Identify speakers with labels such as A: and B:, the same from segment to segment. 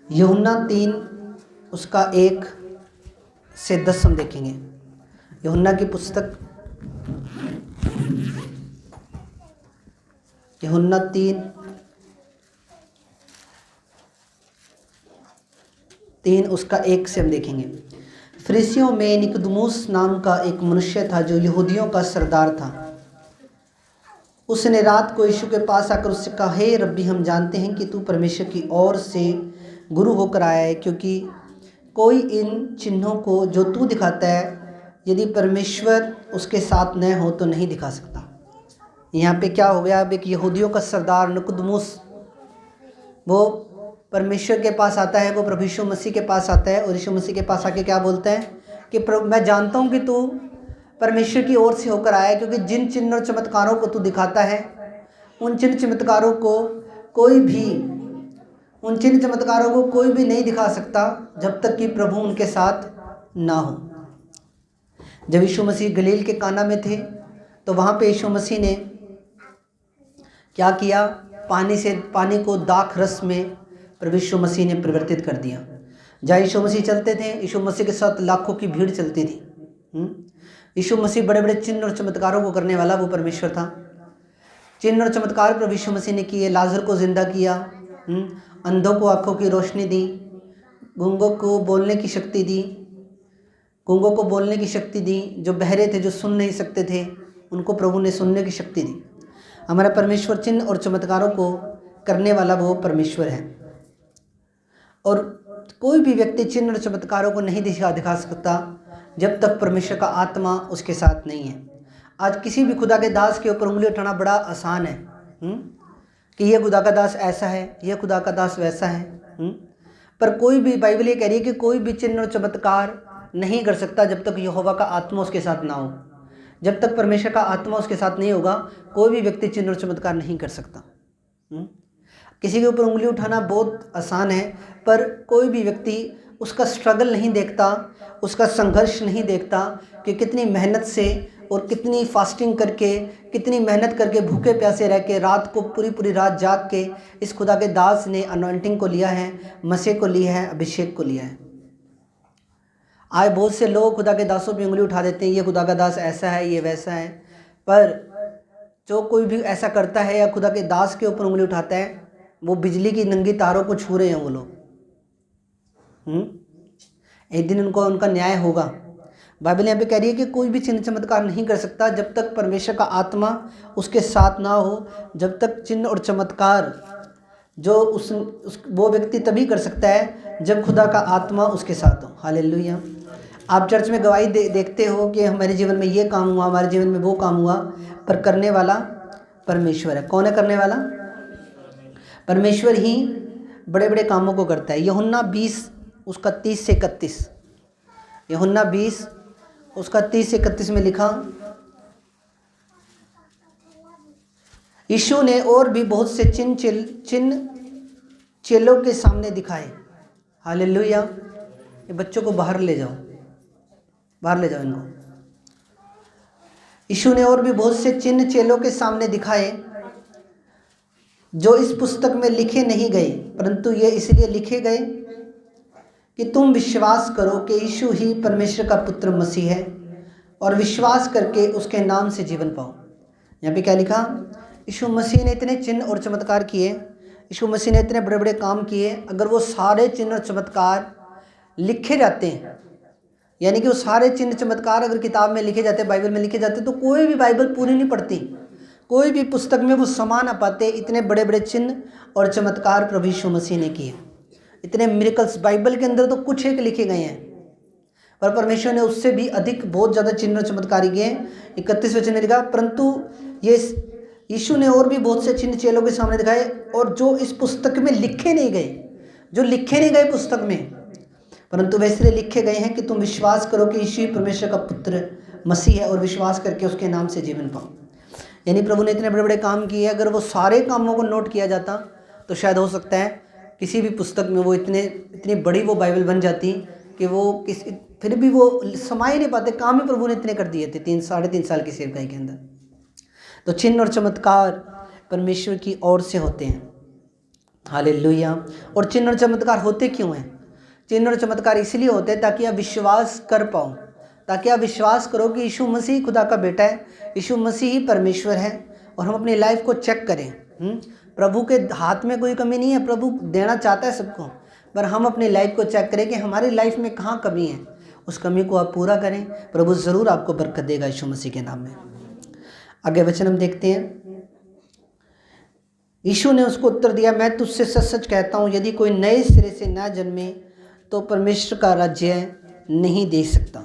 A: यूहन्ना 3 उसका 1 से 10 हम देखेंगे। यूहन्ना की पुस्तक यूहन्ना 3 उसका 1 से हम देखेंगे। फरीसियों में निकुदेमुस नाम का एक मनुष्य था जो यहूदियों का सरदार था। उसने रात को यीशु के पास आकर उससे कहा, हे रब्बी, हम जानते हैं कि तू परमेश्वर की ओर से गुरु होकर आया है, क्योंकि कोई इन चिन्हों को जो तू दिखाता है यदि परमेश्वर उसके साथ न हो तो नहीं दिखा सकता। यहाँ पे क्या हो गया, अब एक यहूदियों का सरदार निकुदेमुस वो परमेश्वर के पास आता है, वो प्रभु यीशु मसीह के पास आता है और यीशु मसीह के पास आके क्या बोलता है कि प्रभु, मैं जानता हूँ कि तू परमेश्वर की ओर से होकर आया है, क्योंकि जिन चिन्ह और चमत्कारों को तू दिखाता है उन चिन्ह चमत्कारों को कोई भी नहीं दिखा सकता जब तक कि प्रभु उनके साथ ना हो। जब यीशु मसीह गलील के काना में थे तो वहाँ पे यीशु मसीह ने क्या किया, पानी को दाख रस में प्रभु यीशु मसीह ने परिवर्तित कर दिया। जहाँ यीशु मसीह चलते थे, यीशु मसीह के साथ लाखों की भीड़ चलती थी। यीशु मसीह बड़े बड़े चिन्ह और चमत्कारों को करने वाला वो परमेश्वर था। चिन्ह और चमत्कार प्रभु यीशु मसीह ने किए। लाजर को जिंदा किया, अंधों को आंखों की रोशनी दी, गूंगों को बोलने की शक्ति दी, जो बहरे थे, जो सुन नहीं सकते थे, उनको प्रभु ने सुनने की शक्ति दी। हमारा परमेश्वर चिन्ह और चमत्कारों को करने वाला वो परमेश्वर है, और कोई भी व्यक्ति चिन्ह और चमत्कारों को नहीं दिखा सकता जब तक परमेश्वर का आत्मा उसके साथ नहीं है। आज किसी भी खुदा के दास के ऊपर उंगली उठाना बड़ा आसान है कि यह खुदा का दास ऐसा है, यह खुदा का दास वैसा है। पर कोई भी, बाइबल ये कह रही है कि कोई भी चिन्ह और चमत्कार नहीं कर सकता जब तक यहोवा का आत्मा उसके साथ ना हो। जब तक परमेश्वर का आत्मा उसके साथ नहीं होगा कोई भी व्यक्ति चिन्ह और चमत्कार नहीं कर सकता। किसी के ऊपर उंगली उठाना बहुत आसान है, पर कोई भी व्यक्ति उसका स्ट्रगल नहीं देखता, उसका संघर्ष नहीं देखता कि कितनी मेहनत से और कितनी फास्टिंग करके, कितनी मेहनत करके, भूखे प्यासे रह के, रात को पूरी रात जाग के इस खुदा के दास ने अनॉइंटिंग को लिया है, मसीह को लिया है, अभिषेक को लिया है। आज बहुत से लोग खुदा के दासों पे उंगली उठा देते हैं, ये खुदा का दास ऐसा है, ये वैसा है। पर जो कोई भी ऐसा करता है या खुदा के दास के ऊपर उंगली उठाता है, वो बिजली की नंगी तारों को छू रहे हैं वो लोग। एक दिन उनका न्याय होगा। बाइबल यहाँ पे कह रही है कि कोई भी चिन्ह चमत्कार नहीं कर सकता जब तक परमेश्वर का आत्मा उसके साथ ना हो। जब तक चिन्ह और चमत्कार जो वो व्यक्ति तभी कर सकता है जब खुदा का आत्मा उसके साथ हो। हालेलुया। आप चर्च में गवाही देखते हो कि हमारे जीवन में ये काम हुआ, हमारे जीवन में वो काम हुआ, पर करने वाला परमेश्वर है। कौन है करने वाला? परमेश्वर ही बड़े बड़े कामों को करता है। यूहन्ना 20 उसका 30 से 31, यूहन्ना 20 उसका 30 से 31 में लिखा, यीशु ने और भी बहुत से चिन्ह चेलों के सामने दिखाए। हालेलुया। ये बच्चों को बाहर ले जाओ इनको। यीशु ने और भी बहुत से चिन्ह चेलों के सामने दिखाए जो इस पुस्तक में लिखे नहीं गए, परंतु ये इसलिए लिखे गए कि तुम विश्वास करो कि यीशु ही परमेश्वर का पुत्र मसीह है, और विश्वास करके उसके नाम से जीवन पाओ। यहाँ पे क्या लिखा? यीशु मसीह ने इतने चिन्ह और चमत्कार किए, यीशु मसीह ने इतने बड़े बड़े काम किए। अगर वो सारे चिन्ह और चमत्कार लिखे जाते हैं, यानी कि वो सारे चिन्ह चमत्कार अगर किताब में लिखे जाते, बाइबल में लिखे जाते, तो कोई भी बाइबल पूरी नहीं पढ़ती, कोई भी पुस्तक में वो समा ना पाते। इतने बड़े बड़े चिन्ह और चमत्कार प्रभु यीशु मसीह ने किए। इतने मिरेकल्स बाइबल के अंदर तो कुछ एक लिखे गए हैं, पर परमेश्वर ने उससे भी अधिक बहुत ज़्यादा चिन्ह और चमत्कार किए। 31 वचन में लिखा, परंतु ये यीशु ने और भी बहुत से चिन्ह चेलों के सामने दिखाए, और जो इस पुस्तक में लिखे नहीं गए पुस्तक में, परंतु वे इसलिए लिखे गए हैं कि तुम विश्वास करो कि यीशु परमेश्वर का पुत्र मसीह है, और विश्वास करके उसके नाम से जीवन पाओ। यानी प्रभु ने इतने बड़े बड़े काम किए, अगर वो सारे कामों को नोट किया जाता तो शायद हो सकता है किसी भी पुस्तक में वो इतनी बड़ी वो बाइबल बन जाती कि वो फिर भी वो समा ही नहीं पाते। काम ही प्रभु ने इतने कर दिए थे 3-3.5 साल की सेवकाई के अंदर। तो चिन्ह और चमत्कार परमेश्वर की ओर से होते हैं। हालेलुया। और चिन्ह और चमत्कार होते क्यों हैं? चिन्ह और चमत्कार इसलिए होते हैं ताकि आप विश्वास कर पाओ, ताकि आप विश्वास करो कि यीशु मसीह खुदा का बेटा है, यीशु मसीह ही परमेश्वर है, और हम अपनी लाइफ को चेक करें। प्रभु के हाथ में कोई कमी नहीं है, प्रभु देना चाहता है सबको, पर हम अपनी लाइफ को चेक करें कि हमारी लाइफ में कहाँ कमी है, उस कमी को आप पूरा करें। प्रभु ज़रूर आपको बरकत देगा यीशु मसीह के नाम में। आगे वचन हम देखते हैं। यीशु ने उसको उत्तर दिया, मैं तुझसे सच सच कहता हूँ, यदि कोई नए सिरे से न जन्मे तो परमेश्वर का राज्य नहीं देख सकता।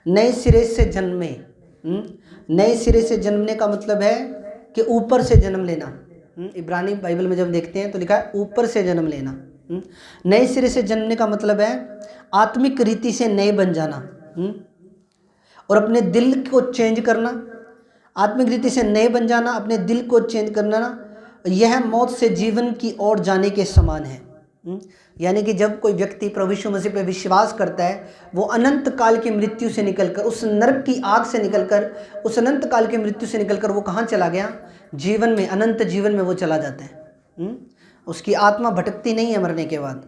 A: नए सिरे से जन्मे, नए सिरे से जन्मने का मतलब है कि ऊपर से जन्म लेना। इब्रानी बाइबल में जब देखते हैं तो लिखा है ऊपर से जन्म लेना। नए सिरे से जन्मने का मतलब है आत्मिक रीति से नए बन जाना, और अपने दिल को चेंज करना। आत्मिक रीति से नए बन जाना, अपने दिल को चेंज करना ना, यह मौत से जीवन की ओर जाने के समान है। यानी कि जब कोई व्यक्ति प्रभु यीशु मसीह पर विश्वास करता है, वो अनंत काल की मृत्यु से निकलकर, उस नरक की आग से निकलकर, उस अनंत काल की मृत्यु से निकलकर वो कहाँ चला गया? जीवन में, अनंत जीवन में वो चला जाता है। उसकी आत्मा भटकती नहीं है मरने के बाद,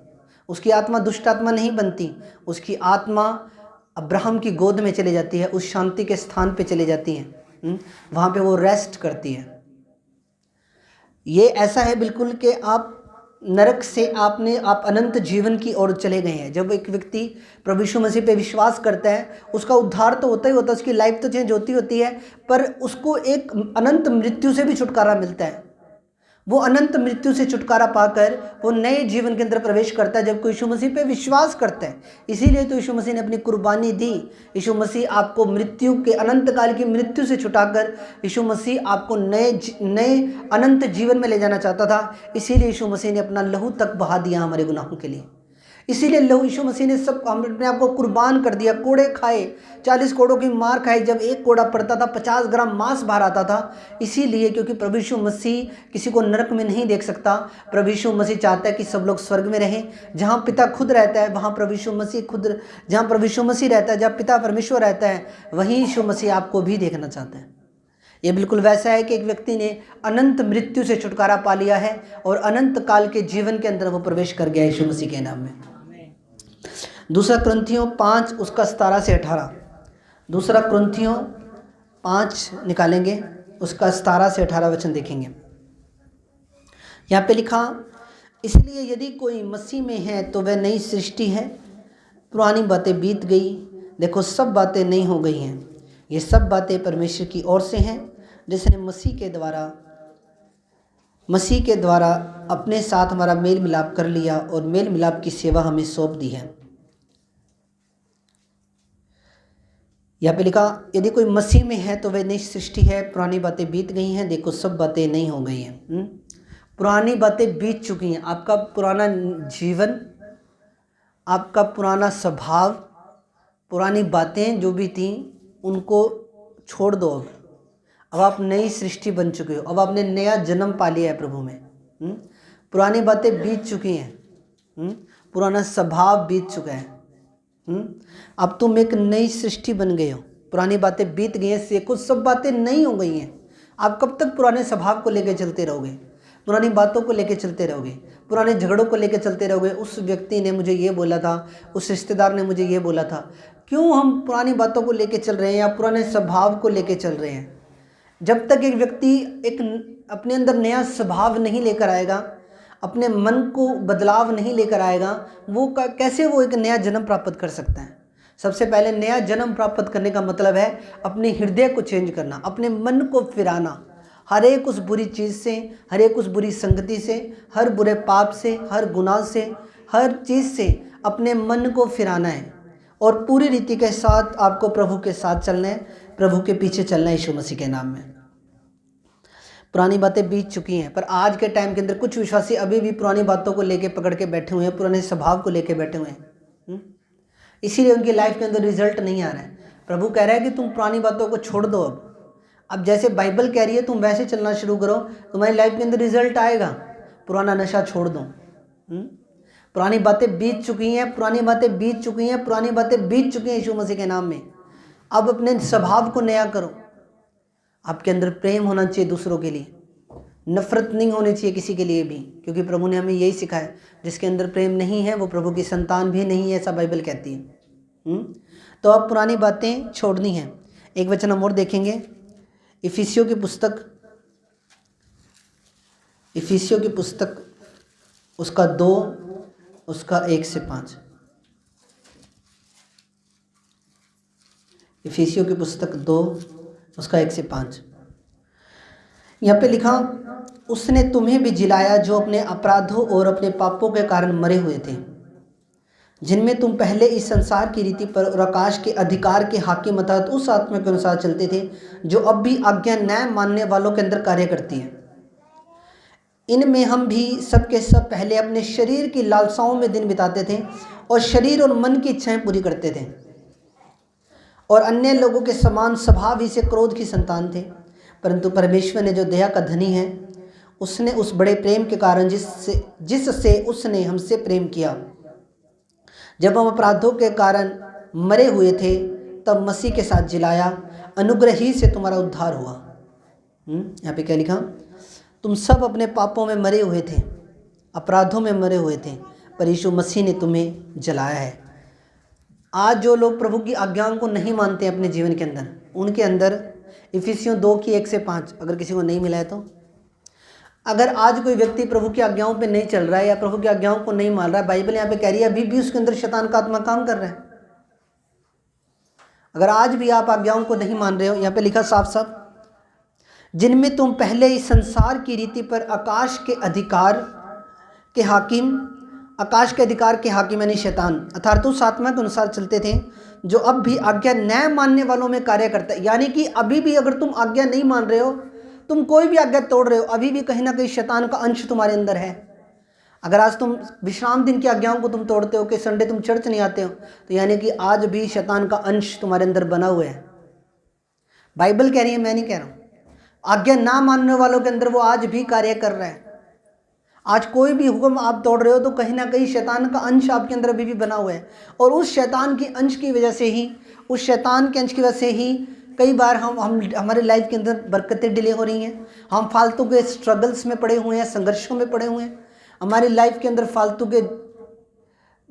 A: उसकी आत्मा दुष्ट आत्मा नहीं बनती, उसकी आत्मा अब्राहम की गोद में चली जाती है, उस शांति के स्थान पे चली जाती है, वहाँ पे वो रेस्ट करती है। ये ऐसा है बिल्कुल कि आप नरक से आप अनंत जीवन की ओर चले गए हैं। जब एक व्यक्ति प्रभु यीशु मसीह पे विश्वास करता है, उसका उद्धार तो होता ही होता है, उसकी लाइफ तो चेंज होती है, पर उसको एक अनंत मृत्यु से भी छुटकारा मिलता है। वो अनंत मृत्यु से छुटकारा पाकर वो नए जीवन के अंदर प्रवेश करता है जब कोई यीशु मसीह पे विश्वास करता है। इसीलिए तो यीशु मसीह ने अपनी कुर्बानी दी। यीशु मसीह आपको मृत्यु के, अनंत काल की मृत्यु से छुटाकर यीशु मसीह आपको नए अनंत जीवन में ले जाना चाहता था। इसीलिए यीशु मसीह ने अपना लहू तक बहा दिया हमारे गुनाहों के लिए। इसीलिए लहू यीशु मसीह ने सब अपने आप को कुर्बान कर दिया। कोड़े खाए, 40 कोड़ों की मार खाई। जब एक कोड़ा पड़ता था 50 ग्राम मांस बाहर आता था। इसीलिए क्योंकि प्रभु यीशु मसीह किसी को नरक में नहीं देख सकता। प्रभु यीशु मसीह चाहता है कि सब लोग स्वर्ग में रहें। जहाँ पिता खुद रहता है वहाँ प्रभु यीशु मसीह खुद, जहाँ प्रभु यीशु मसीह रहता है, जहाँ पिता परमेश्वर रहता है, वहीं यीशु मसीह आपको भी देखना चाहता है। ये बिल्कुल वैसा है कि एक व्यक्ति ने अनंत मृत्यु से छुटकारा पा लिया है और अनंत काल के जीवन के अंदर वो प्रवेश कर गया यीशु मसीह के नाम में। दूसरा कुरिन्थियों 5 उसका 17 से 18। दूसरा कुरिन्थियों 5 निकालेंगे, उसका 17 से 18 वचन देखेंगे। यहाँ पे लिखा, इसलिए यदि कोई मसीह में है तो वह नई सृष्टि है, पुरानी बातें बीत गई, देखो सब बातें नई हो गई हैं। ये सब बातें परमेश्वर की ओर से हैं, जिसने मसीह के द्वारा अपने साथ हमारा मेल मिलाप कर लिया और मेल मिलाप की सेवा हमें सौंप दी है। यहाँ पे लिखा, यदि कोई मसीह में है तो वह नई सृष्टि है, पुरानी बातें बीत गई हैं, देखो सब बातें नई हो गई हैं। पुरानी बातें बीत चुकी हैं। आपका पुराना जीवन, आपका पुराना स्वभाव, पुरानी बातें जो भी थीं उनको छोड़ दो। अब आप नई सृष्टि बन चुके हो। अब आपने नया जन्म पा लिया है प्रभु में। पुरानी बातें बीत चुकी हैं, पुराना स्वभाव बीत चुका है। अब तुम एक नई सृष्टि बन गए हो। पुरानी बातें बीत गई हैं, से कुछ सब बातें नई हो गई हैं। आप कब तक पुराने स्वभाव को लेकर चलते रहोगे? पुरानी बातों को लेकर चलते रहोगे, पुराने झगड़ों को लेकर चलते रहोगे। उस व्यक्ति ने मुझे ये बोला था, उस रिश्तेदार ने मुझे ये बोला था। क्यों हम पुरानी बातों को लेकर चल रहे हैं या पुराने स्वभाव को लेकर चल रहे हैं? जब तक एक व्यक्ति एक अपने अंदर नया स्वभाव नहीं लेकर आएगा, अपने मन को बदलाव नहीं लेकर आएगा, वो कैसे वो एक नया जन्म प्राप्त कर सकता है? सबसे पहले नया जन्म प्राप्त करने का मतलब है अपने हृदय को चेंज करना, अपने मन को फिराना, हर एक उस बुरी चीज़ से, हर एक उस बुरी संगति से, हर बुरे पाप से, हर गुनाह से, हर चीज़ से अपने मन को फिराना है और पूरी रीति के साथ आपको प्रभु के साथ चलना है, प्रभु के पीछे चलना है यीशु मसीह के नाम में। पुरानी बातें बीत चुकी हैं, पर आज के टाइम के अंदर कुछ विश्वासी अभी भी पुरानी बातों को लेके पकड़ के बैठे हुए हैं, पुराने स्वभाव को लेके बैठे हुए हैं। इसीलिए उनकी लाइफ के अंदर रिजल्ट नहीं आ रहा है। प्रभु कह रहा है कि तुम पुरानी बातों को छोड़ दो। अब जैसे बाइबल कह रही है तुम वैसे चलना शुरू करो, तुम्हारी लाइफ के अंदर रिजल्ट आएगा। पुराना नशा छोड़ दो। पुरानी बातें बीत चुकी हैं, पुरानी बातें बीत चुकी हैं, पुरानी बातें बीत चुकी हैं यीशु मसीह के नाम में। अब अपने स्वभाव को नया करो। आपके अंदर प्रेम होना चाहिए दूसरों के लिए, नफरत नहीं होनी चाहिए किसी के लिए भी, क्योंकि प्रभु ने हमें यही सिखाया, जिसके अंदर प्रेम नहीं है वो प्रभु की संतान भी नहीं है, ऐसा बाइबल कहती है। तो अब पुरानी बातें छोड़नी है। एक वचन हम और देखेंगे, इफिसियों की पुस्तक उसका 2 उसका 1 से 5। इफिसियों की पुस्तक 2 उसका 1 से 5। यहाँ पे लिखा, उसने तुम्हें भी जिलाया जो अपने अपराधों और अपने पापों के कारण मरे हुए थे, जिनमें तुम पहले इस संसार की रीति पर और आकाश के अधिकार के हाकिम अर्थात उस आत्मा के अनुसार चलते थे जो अब भी आज्ञा न्याय मानने वालों के अंदर कार्य करती है। इनमें हम भी सब के सब पहले अपने शरीर की लालसाओं में दिन बिताते थे और शरीर और मन की इच्छाएं पूरी करते थे, और अन्य लोगों के समान स्वभाव ही से क्रोध की संतान थे। परंतु परमेश्वर ने जो दया का धनी है, उसने उस बड़े प्रेम के कारण जिससे उसने हमसे प्रेम किया, जब हम अपराधों के कारण मरे हुए थे तब मसीह के साथ जिलाया, अनुग्रह ही से तुम्हारा उद्धार हुआ। यहाँ पे क्या लिखा, तुम सब अपने पापों में मरे हुए थे, अपराधों में मरे हुए थे, पर यीशु मसीह ने तुम्हें जलाया है। आज जो लोग प्रभु की आज्ञाओं को नहीं मानते अपने जीवन के अंदर, उनके अंदर इफिसियों 2 की 1 से 5 अगर किसी को नहीं मिला है तो, अगर आज कोई व्यक्ति प्रभु की आज्ञाओं पे नहीं चल रहा है या प्रभु की आज्ञाओं को नहीं मान रहा है, बाइबल यहाँ पे कह रही है अभी भी उसके अंदर शैतान का आत्मा काम कर रहा है। अगर आज भी आप आज्ञाओं को नहीं मान रहे हो, यहाँ पे लिखा साफ साफ, जिनमें तुम पहले इस संसार की रीति पर आकाश के अधिकार के हाकिम यानी शैतान अर्थात उस आत्मा के अनुसार चलते थे जो अब भी आज्ञा न्याय मानने वालों में कार्य करता है। यानी कि अभी भी अगर तुम आज्ञा नहीं मान रहे हो, तुम कोई भी आज्ञा तोड़ रहे हो, अभी भी कहीं ना कहीं शैतान का अंश तुम्हारे अंदर है। अगर आज तुम विश्राम दिन की आज्ञाओं को तुम तोड़ते हो कि संडे तुम चर्च नहीं आते हो, तो यानी कि आज भी शैतान का अंश तुम्हारे अंदर बना हुआ है। बाइबल कह रही है, मैं नहीं कह रहा हूँ। आज्ञा ना मानने वालों के अंदर वो आज भी कार्य कर रहा है। आज कोई भी हुक्म आप तोड़ रहे हो तो कहीं ना कहीं शैतान का अंश आपके अंदर अभी भी बना हुआ है, और उस शैतान के अंश की वजह से ही कई बार हमारे लाइफ के अंदर बरकतें डिले हो रही हैं। हम फालतू के स्ट्रगल्स में पड़े हुए हैं, संघर्षों में पड़े हुए हैं। हमारी लाइफ के अंदर फालतू के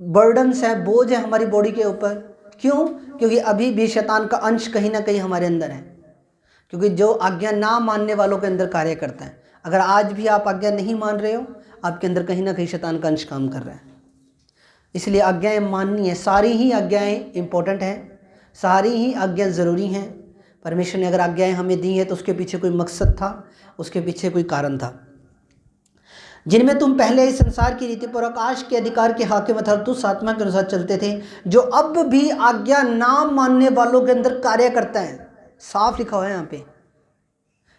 A: बर्डन्स हैं, बोझ है हमारी बॉडी के ऊपर। क्यों? क्योंकि अभी भी शैतान का अंश कहीं ना कहीं हमारे अंदर है, क्योंकि जो आज्ञा ना मानने वालों के अंदर कार्य करता है। अगर आज भी आप आज्ञा नहीं मान रहे हो, आपके अंदर कहीं ना कहीं शैतान का अंश काम कर रहा है। इसलिए आज्ञाएं माननी है। सारी ही आज्ञाएं इंपॉर्टेंट हैं, सारी ही आज्ञाएं ज़रूरी हैं। परमेश्वर ने अगर आज्ञाएं हमें दी हैं तो उसके पीछे कोई मकसद था, उसके पीछे कोई कारण था। जिनमें तुम पहले इस संसार की रीति पर आकाश के अधिकार के हाकिम अर्थात उस आत्मा के अनुसार चलते थे जो अब भी आज्ञा ना मानने वालों के अंदर कार्य करता है। साफ लिखा हुआ है यहाँ पे।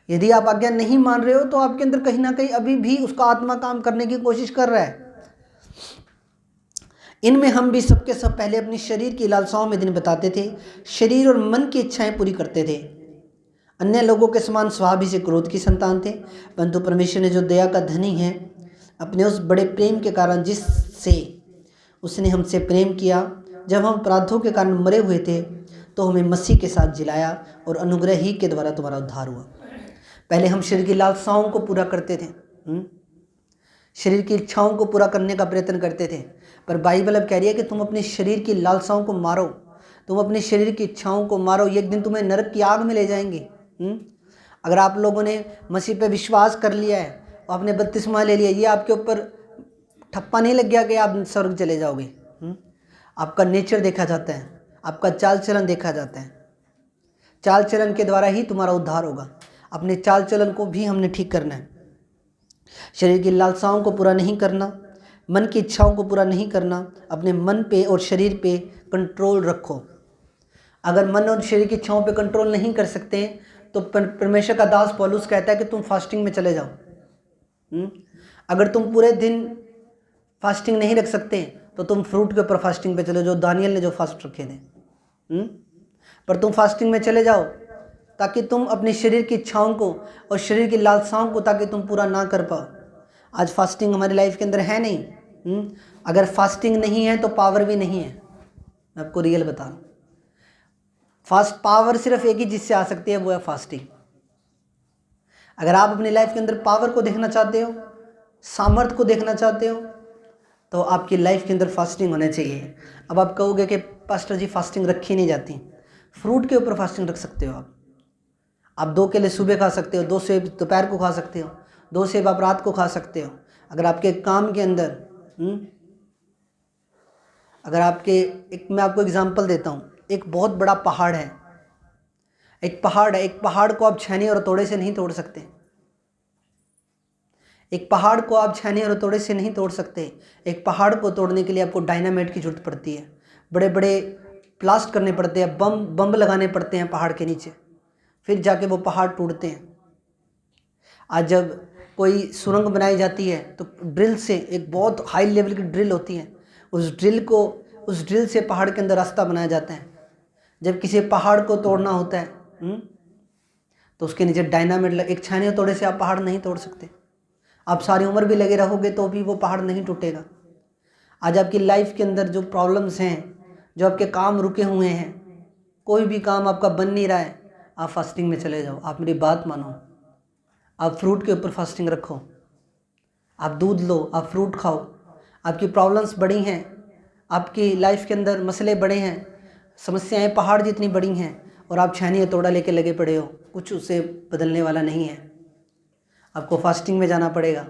A: यदि आप आज्ञा नहीं मान रहे हो तो आपके अंदर कहीं ना कहीं अभी भी उसका आत्मा काम करने की कोशिश कर रहा है। इनमें हम भी सबके सब पहले अपनी शरीर की लालसाओं में दिन बिताते थे, शरीर और मन की इच्छाएं पूरी करते थे। अन्य लोगों के समान स्वभाव ही से क्रोध की संतान थे। परंतु परमेश्वर ने जो दया का धनी है, अपने उस बड़े प्रेम के कारण जिससे उसने हमसे प्रेम किया, जब हम अपराधों के कारण मरे हुए थे तो हमें मसीह के साथ जिलाया, और अनुग्रह ही के द्वारा तुम्हारा उद्धार हुआ। पहले हम शरीर की लालसाओं को पूरा करते थे, शरीर की इच्छाओं को पूरा करने का प्रयत्न करते थे, पर बाइबल अब कह रही है कि तुम अपने शरीर की लालसाओं को मारो, तुम अपने शरीर की इच्छाओं को मारो। एक दिन तुम्हें नरक की आग में ले जाएंगे। अगर आप लोगों ने मसीह पे विश्वास कर लिया है और आपने बपतिस्मा ले लिया, ये आपके ऊपर ठप्पा नहीं लग गया कि आप स्वर्ग चले जाओगे। आपका नेचर देखा जाता है, आपका चाल चलन देखा जाता है। चाल चलन के द्वारा ही तुम्हारा उद्धार होगा। अपने चाल चलन को भी हमने ठीक करना है। शरीर की लालसाओं को पूरा नहीं करना, मन की इच्छाओं को पूरा नहीं करना। अपने मन पे और शरीर पे कंट्रोल रखो। अगर मन और शरीर की इच्छाओं पे कंट्रोल नहीं कर सकते तो परमेश्वर का दास पौलुस कहता है कि तुम फास्टिंग में चले जाओ। अगर तुम पूरे दिन फास्टिंग नहीं रख सकते तो तुम फ्रूट के ऊपर फास्टिंग पे चले जाओ, दानियल ने जो फास्ट रखे थे। पर तुम फास्टिंग में चले जाओ ताकि तुम अपने शरीर की इच्छाओं को और शरीर की लालसाओं को ताकि तुम पूरा ना कर पाओ। आज फास्टिंग हमारी लाइफ के अंदर है नहीं। अगर फास्टिंग नहीं है तो पावर भी नहीं है। मैं आपको रियल बता रहा हूँ। पावर सिर्फ एक ही चीज़ से आ सकती है, वो है फास्टिंग। अगर आप अपनी लाइफ के अंदर पावर को देखना चाहते हो, सामर्थ्य को देखना चाहते हो, तो आपकी लाइफ के अंदर फास्टिंग होना चाहिए। अब आप कहोगे कि पास्टर जी फास्टिंग रखी नहीं जाती। फ्रूट के ऊपर फास्टिंग रख सकते हो आप 2 केले सुबह खा सकते हो, 2 सेब दोपहर को खा सकते हो, 2 सेब आप रात को खा सकते हो। अगर आपके काम के अंदर अगर आपके मैं आपको एग्जांपल देता हूँ। एक बहुत बड़ा पहाड़ है, एक पहाड़ को आप छेनी और हथौड़े से नहीं तोड़ सकते। एक पहाड़ को आप छेनी और हथौड़े से नहीं तोड़ सकते। एक पहाड़ को तोड़ने के लिए आपको डायनामाइट की जरूरत पड़ती है, बड़े बड़े ब्लास्ट करने पड़ते हैं, बम लगाने पड़ते हैं पहाड़ के नीचे, फिर जाके वो पहाड़ टूटते हैं। आज जब कोई सुरंग बनाई जाती है तो ड्रिल से, एक बहुत हाई लेवल की ड्रिल होती है, उस ड्रिल से पहाड़ के अंदर रास्ता बनाया जाता है। जब किसी पहाड़ को तोड़ना होता है तो उसके नीचे डायनामाइट एक छेनी हथौड़े से आप पहाड़ नहीं तोड़ सकते। आप सारी उम्र भी लगे रहोगे तो भी वो पहाड़ नहीं टूटेगा। आज आपकी लाइफ के अंदर जो प्रॉब्लम्स हैं, जो आपके काम रुके हुए हैं, कोई भी काम आपका बन नहीं रहा है, आप फास्टिंग में चले जाओ। आप मेरी बात मानो, आप फ्रूट के ऊपर फास्टिंग रखो, आप दूध लो, आप फ्रूट खाओ। आपकी प्रॉब्लम्स बड़ी हैं, आपकी लाइफ के अंदर मसले बड़े हैं, समस्याएं पहाड़ जितनी बड़ी हैं, और आप छेनी हथौड़ा लेके लगे पड़े हो, कुछ उसे बदलने वाला नहीं है। आपको फास्टिंग में जाना पड़ेगा।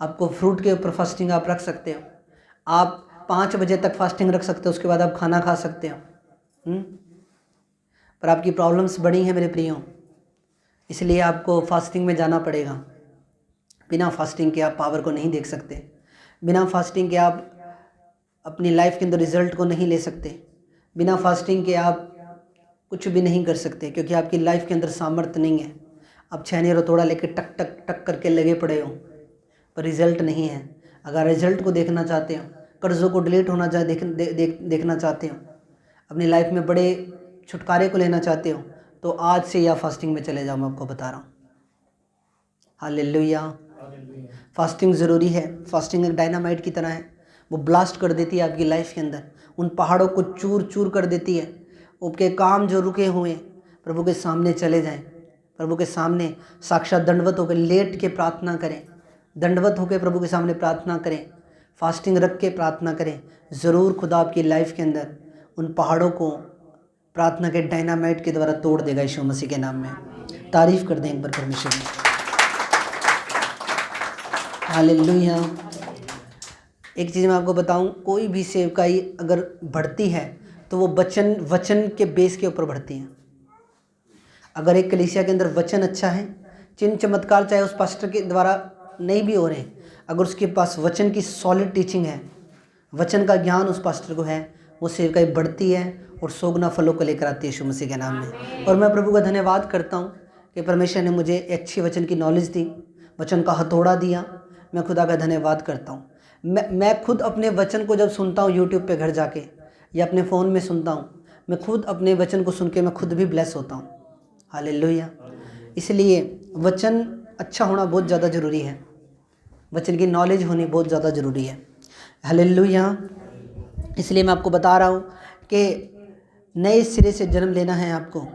A: आपको फ्रूट के ऊपर फास्टिंग आप रख सकते हो। आप 5 बजे तक फास्टिंग रख सकते हो, उसके बाद आप खाना खा सकते हो। पर आपकी प्रॉब्लम्स बड़ी हैं मेरे प्रियो, इसलिए आपको फास्टिंग में जाना पड़ेगा। बिना फास्टिंग के आप पावर को नहीं देख सकते। बिना फास्टिंग के आप अपनी लाइफ के अंदर रिजल्ट को नहीं ले सकते। बिना फास्टिंग के आप कुछ भी नहीं कर सकते, क्योंकि आपकी लाइफ के अंदर सामर्थ्य नहीं है। आप छेनी और हथौड़ा लेके टक टक टक करके लगे पड़े हो, पर रिजल्ट नहीं है। अगर रिजल्ट को देखना चाहते हो, कर्ज़ों को डिलीट होना देखना चाहते हो, अपनी लाइफ में बड़े छुटकारे को लेना चाहते हो, तो आज से या फास्टिंग में चले जाओ। मैं आपको बता रहा हूँ। हालेलुया। फास्टिंग ज़रूरी है। फास्टिंग एक डायनामाइट की तरह है, वो ब्लास्ट कर देती है आपकी लाइफ के अंदर, उन पहाड़ों को चूर चूर कर देती है। आपके काम जो रुके हुए प्रभु के सामने चले जाएं, प्रभु के सामने साक्षात दंडवत होकर लेट के प्रार्थना करें, दंडवत होकर प्रभु के सामने प्रार्थना करें, फास्टिंग रख के प्रार्थना करें। ज़रूर खुदा आपकी लाइफ के अंदर उन पहाड़ों को प्रार्थना के डायनामाइट के द्वारा तोड़ देगा। यीशु मसीह के नाम में तारीफ़ कर दें एक बार परमेश्वर की। हालेलुया। एक चीज़ मैं आपको बताऊं, कोई भी सेवकाई अगर बढ़ती है तो वो वचन के बेस के ऊपर बढ़ती है। अगर एक कलीसिया के अंदर वचन अच्छा है, चिन्ह चमत्कार चाहे उस पास्टर के द्वारा नहीं भी हो रहे हैं, अगर उसके पास वचन की सॉलिड टीचिंग है, वचन का ज्ञान उस पास्टर को है, वो सेवकाई बढ़ती है और 100 गुना फलों को लेकर आती है यीशु मसीह के नाम में। और मैं प्रभु का धन्यवाद करता हूँ कि परमेश्वर ने मुझे अच्छी वचन की नॉलेज दी, वचन का हथौड़ा दिया। मैं खुदा का धन्यवाद करता हूँ। मैं खुद अपने वचन को जब सुनता हूँ यूट्यूब पे घर जाके या अपने फ़ोन में सुनता हूँ, मैं खुद अपने वचन को सुन के मैं खुद भी ब्लेस होता हूँ। हालेलुया। इसलिए वचन अच्छा होना बहुत ज़्यादा ज़रूरी है, वचन की नॉलेज होनी बहुत ज़्यादा ज़रूरी है। हालेलुया। इसलिए मैं आपको बता रहा हूँ कि नए सिरे से जन्म लेना है आपको,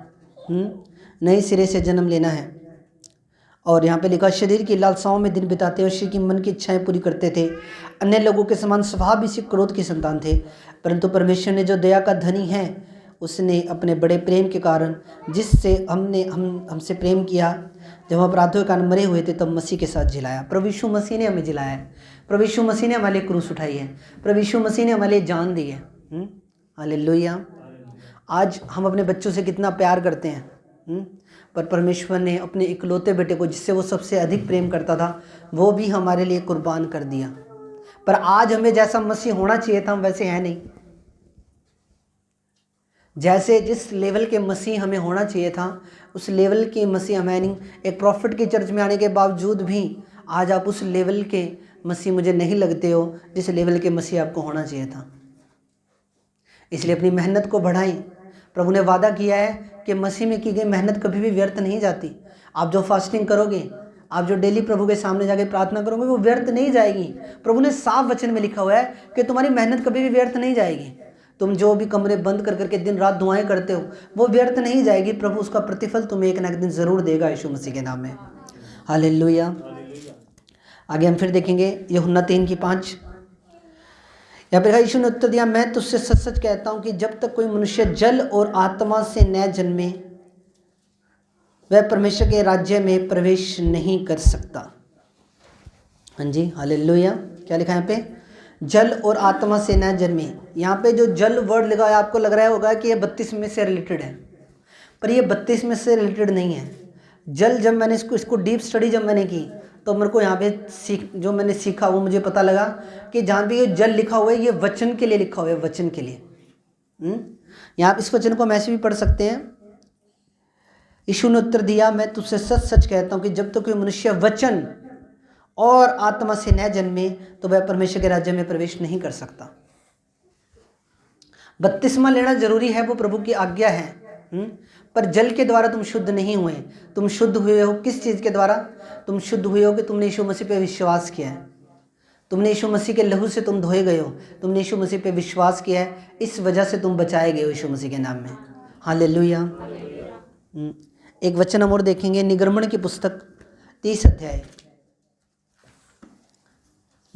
A: नए सिरे से जन्म लेना है। और यहाँ पे लिखा, शरीर की लालसाओं में दिन बिताते और शरीर की मन की इच्छाएं पूरी करते थे। अन्य लोगों के समान स्वभाव इसी क्रोध की संतान थे, परंतु परमेश्वर ने जो दया का धनी है, उसने अपने बड़े प्रेम के कारण, जिससे हमसे प्रेम किया, जब हम अपराधों के कारण मरे हुए थे तब मसीह के साथ जिलाया। प्रभु यीशु मसीह ने हमें जिलाया है, प्रभु यीशु मसीह ने हमारे लिए क्रूस उठाई है, प्रभु यीशु मसीह ने हमारे लिए जान दी है। हालेलुया। आज हम अपने बच्चों से कितना प्यार करते हैं, पर परमेश्वर ने अपने इकलौते बेटे को, जिससे वो सबसे अधिक प्रेम करता था, वो भी हमारे लिए कुर्बान कर दिया। पर आज हमें जैसा मसीह होना चाहिए था हम वैसे हैं नहीं। जैसे जिस लेवल के मसीह हमें होना चाहिए था उस लेवल के मसीह हमें नहीं। एक प्रॉफिट की चर्च में आने के बावजूद भी आज आप उस लेवल के मसीह मुझे नहीं लगते हो जिस लेवल के मसीह आपको होना चाहिए था। इसलिए अपनी मेहनत को बढ़ाएं। प्रभु ने वादा किया है कि मसीह में की गई मेहनत कभी भी व्यर्थ नहीं जाती। आप जो फास्टिंग करोगे, आप जो डेली प्रभु के सामने जाके प्रार्थना करोगे, वो व्यर्थ नहीं जाएगी। प्रभु ने साफ वचन में लिखा हुआ है कि तुम्हारी मेहनत कभी भी व्यर्थ नहीं जाएगी। तुम जो भी कमरे बंद कर करके दिन रात दुआएं करते हो, वो व्यर्थ नहीं जाएगी। प्रभु उसका प्रतिफल तुम्हें एक ना एक दिन ज़रूर देगा यीशु मसीह के नाम में। हालेलुया। आगे हम फिर देखेंगे यूहन्ना 3:5। यहाँ पर यीशु ने उत्तर दिया, मैं तुझसे सच सच कहता हूँ कि जब तक कोई मनुष्य जल और आत्मा से न जन्मे वह परमेश्वर के राज्य में प्रवेश नहीं कर सकता। हाँ जी, हालेलुया। क्या लिखा है यहाँ पे? जल और आत्मा से न जन्मे। यहाँ पे जो जल वर्ड लिखा है आपको लग रहा होगा कि ये 32 में से रिलेटेड है, पर ये 32 में से रिलेटेड नहीं है। जल जब मैंने इसको डीप स्टडी जब मैंने की तो मेरे को यहाँ पे जो मैंने सीखा वो मुझे पता लगा कि जहाँ पे ये जल लिखा हुआ है ये वचन के लिए लिखा हुआ है, वचन के लिए। यहाँ इस वचन को हम ऐसे भी पढ़ सकते हैं। यीशु ने उत्तर दिया, मैं तुझसे सच सच कहता हूँ कि जब तक कोई मनुष्य वचन और आत्मा से न जन्मे तो वह परमेश्वर के राज्य में प्रवेश नहीं कर सकता। बपतिस्मा लेना जरूरी है, वो प्रभु की आज्ञा है। पर जल के द्वारा तुम शुद्ध नहीं हुए। तुम शुद्ध हुए हो किस चीज़ के द्वारा? तुम शुद्ध हुए हो कि तुमने यीशु मसीह पे विश्वास किया है। तुमने यीशु मसीह के लहू से तुम धोए गए हो। तुमने यीशु मसीह पे विश्वास किया है, इस वजह से तुम बचाए गए हो यीशु मसीह के नाम में। हालेलुया। एक वचन हम और देखेंगे, निगर्मण की पुस्तक 30 अध्याय।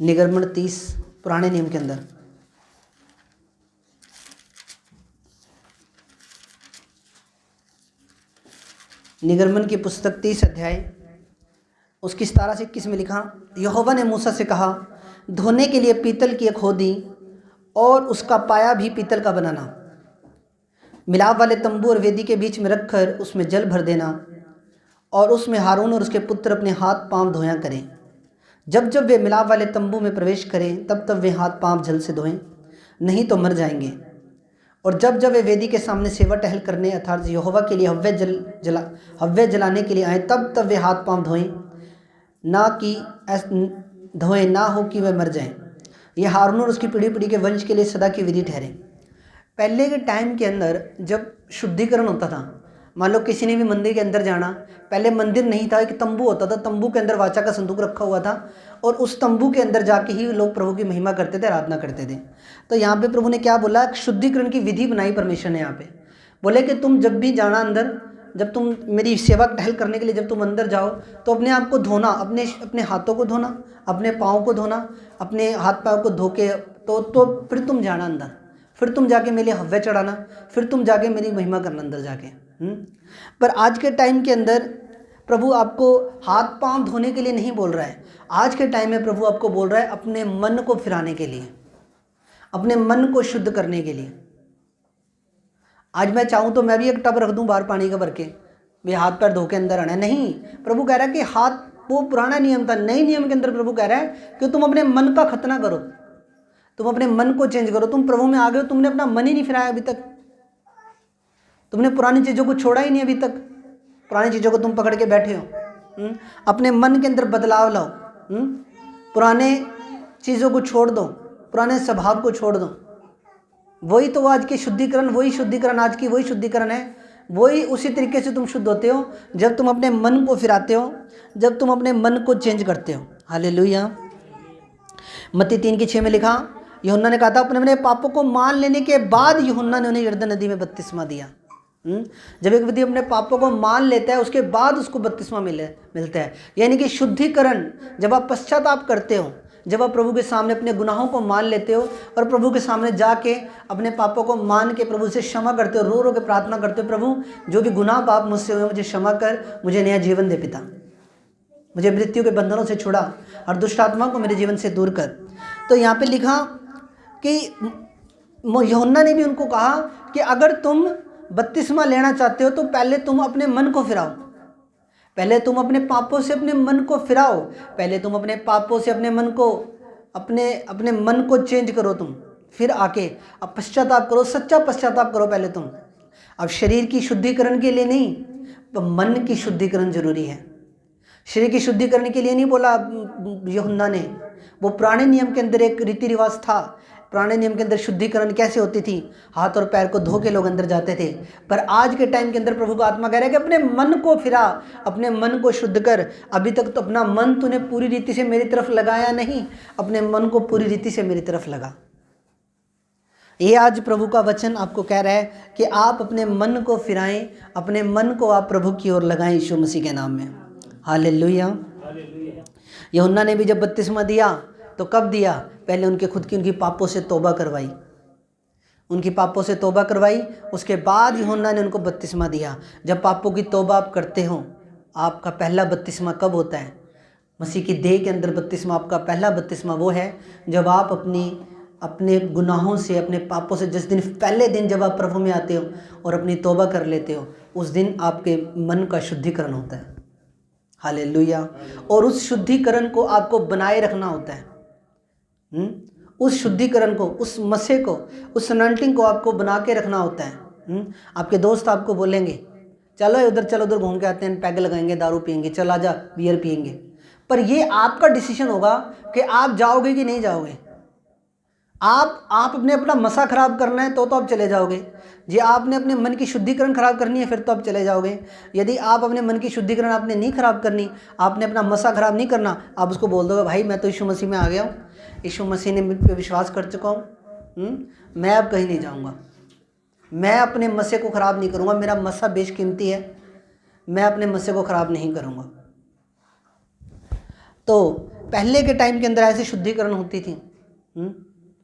A: निगर्मण 30 पुराने नियम के अंदर। निगर्मण की पुस्तक 30 अध्याय उसकी 17 से 21 में लिखा, यहोवा ने मूसा से कहा, धोने के लिए पीतल की एक होदी और उसका पाया भी पीतल का बनाना। मिलाप वाले तंबू और वेदी के बीच में रखकर उसमें जल भर देना और उसमें हारून और उसके पुत्र अपने हाथ पांव धोया करें। जब जब वे मिलाप वाले तंबू में प्रवेश करें तब तब वे हाथ पांव जल से धोएं, नहीं तो मर जाएंगे। और जब जब वे वेदी के सामने सेवा टहल करने अर्थात यहोवा के लिए हव्य जलाने के लिए आए तब तब वे हाथ पांव धोएं, ना हो कि वे मर जाएं। यह हारून और उसकी पीढ़ी पीढ़ी के वंश के लिए सदा की विधि ठहरे। पहले के टाइम के अंदर जब शुद्धिकरण होता था, मान लो किसी ने भी मंदिर के अंदर जाना, पहले मंदिर नहीं था, एक तंबू होता था, तंबू के अंदर वाचा का संदूक रखा हुआ था और उस तंबू के अंदर जाके ही लोग प्रभु की महिमा करते थे, आराधना करते थे। तो यहाँ पे प्रभु ने क्या बोला? शुद्धिकरण की विधि बनाई परमेश्वर ने। यहाँ पे बोले कि तुम जब भी जाना अंदर, जब तुम मेरी सेवा टहल करने के लिए जब तुम अंदर जाओ तो अपने आप को धोना, अपने हाथों को धोना, अपने पाँव को धोना, अपने हाथ पाँव को धो के तो फिर तुम जाना अंदर, फिर तुम जाके मेरे लिए हव्य चढ़ाना, फिर तुम जाके मेरी महिमा करना अंदर जाके। पर आज के टाइम के अंदर प्रभु आपको हाथ पांव धोने के लिए नहीं बोल रहा है। आज के टाइम में प्रभु आपको बोल रहा है अपने मन को फिराने के लिए, अपने मन को शुद्ध करने के लिए। आज मैं चाहूँ तो मैं भी एक टब रख दूँ बाहर पानी का भर के, वे हाथ पैर धो के अंदर आना नहीं। प्रभु कह रहा है कि हाथ, वो पुराना नियम था, नए नियम के अंदर प्रभु कह रहा है कि तुम अपने मन का खतना करो, तुम अपने मन को चेंज करो। तुम प्रभु में आ गए हो, तुमने अपना मन ही नहीं फिराया अभी तक, तुमने पुरानी चीज़ों को छोड़ा ही नहीं अभी तक, पुरानी चीज़ों को तुम पकड़ के बैठे हो। अपने मन के अंदर बदलाव लाओ, पुराने चीज़ों को छोड़ दो, पुराने स्वभाव को छोड़ दो। वही तो आज की शुद्धिकरण, वही शुद्धिकरण आज की वही शुद्धिकरण है। वही उसी तरीके से तुम शुद्ध होते हो जब तुम अपने मन को फिराते हो, जब तुम अपने मन को चेंज करते हो। हालेलुया। मत्ती 3:6 में लिखा, यूहन्ना ने कहा था अपने पापों को मान लेने के बाद यूहन्ना ने उन्हें यरदन नदी में बपतिस्मा दिया। जब एक व्यक्ति अपने पापों को मान लेता है उसके बाद उसको बपतिस्मा मिलता है। यानी कि शुद्धिकरण जब आप पश्चाताप करते हो, जब आप प्रभु के सामने अपने गुनाहों को मान लेते हो और प्रभु के सामने जाके अपने पापों को मान के प्रभु से क्षमा करते हो, रो रो के प्रार्थना करते हो, प्रभु जो भी गुनाह पाप मुझसे हुए मुझे क्षमा कर, मुझे नया जीवन दे पिता, मुझे मृत्यु के बंधनों से छुड़ा और दुष्ट आत्मा को मेरे जीवन से दूर कर। तो यहाँ पे लिखा कि यूहन्ना ने भी उनको कहा कि अगर तुम बपतिस्मा लेना चाहते हो तो पहले तुम अपने मन को फिराओ, पहले तुम अपने पापों से अपने मन को फिराओ, पहले तुम अपने पापों से अपने मन को अपने मन को चेंज करो तुम, फिर आके अब पश्चाताप करो, सच्चा पश्चाताप करो पहले तुम। अब शरीर की शुद्धिकरण के लिए नहीं, तो मन की शुद्धिकरण जरूरी है। शरीर की शुद्धिकरण के लिए नहीं बोला यूहन्ना ने, वो पुराने नियम के अंदर एक रीति रिवाज था। पुराने नियम के अंदर शुद्धिकरण कैसे होती थी? हाथ और पैर को धो के लोग अंदर जाते थे। पर आज के टाइम के अंदर प्रभु का आत्मा कह रहा है कि अपने मन को फिरा, अपने मन को शुद्ध कर। अभी तक तो अपना मन तूने पूरी रीति से मेरी तरफ लगाया नहीं, अपने मन को पूरी रीति से मेरी तरफ लगा। ये आज प्रभु का वचन आपको कह रहा है कि आप अपने मन को फिराएं, अपने मन को आप प्रभु की ओर लगाएं यीशु मसीह के नाम में। हालेलुया। यूहन्ना ने भी जब बपतिस्मा दिया तो कब दिया? पहले उनकी पापों से तौबा करवाई, उनकी पापों से तौबा करवाई, उसके बाद यूहन्ना ने उनको बपतिस्मा दिया। जब पापों की तौबा आप करते हो, आपका पहला बपतिस्मा कब होता है? मसीह की देह के अंदर बपतिस्मा, आपका पहला बपतिस्मा वो है जब आप अपने गुनाहों से, अपने पापों से, जिस दिन पहले दिन जब आप प्रभु में आते हो और अपनी तौबा कर लेते हो, उस दिन आपके मन का शुद्धिकरण होता है। हालेलुया। और उस शुद्धिकरण को आपको बनाए रखना होता है। उस शुद्धिकरण को, उस मसे को, उस अनॉइंटिंग को आपको बना के रखना होता है। आपके दोस्त आपको बोलेंगे चलो उधर घूम के आते हैं, पैग लगाएंगे, दारू पियेंगे, चल आजा बियर पियेंगे, पर ये आपका डिसीजन होगा कि आप जाओगे कि नहीं जाओगे। आप अपने अपना मसा खराब करना है तो आप चले जाओगे। जी आपने अपने मन की शुद्धिकरण खराब करनी है फिर तो आप चले जाओगे। यदि आप अपने मन की शुद्धिकरण आपने नहीं खराब करनी, आपने अपना मसा खराब नहीं करना, आप उसको बोल दोगे भाई मैं तो यीशु मसीह में आ गया हूँ, यीशु मसीह ने मुझ पर विश्वास कर चुका हूँ, मैं अब कहीं नहीं जाऊँगा, मैं अपने मसे को ख़राब नहीं करूँगा, मेरा मसा बेशकीमती है, मैं अपने मसे को ख़राब नहीं करूँगा। तो पहले के टाइम के अंदर ऐसी शुद्धिकरण होती थी।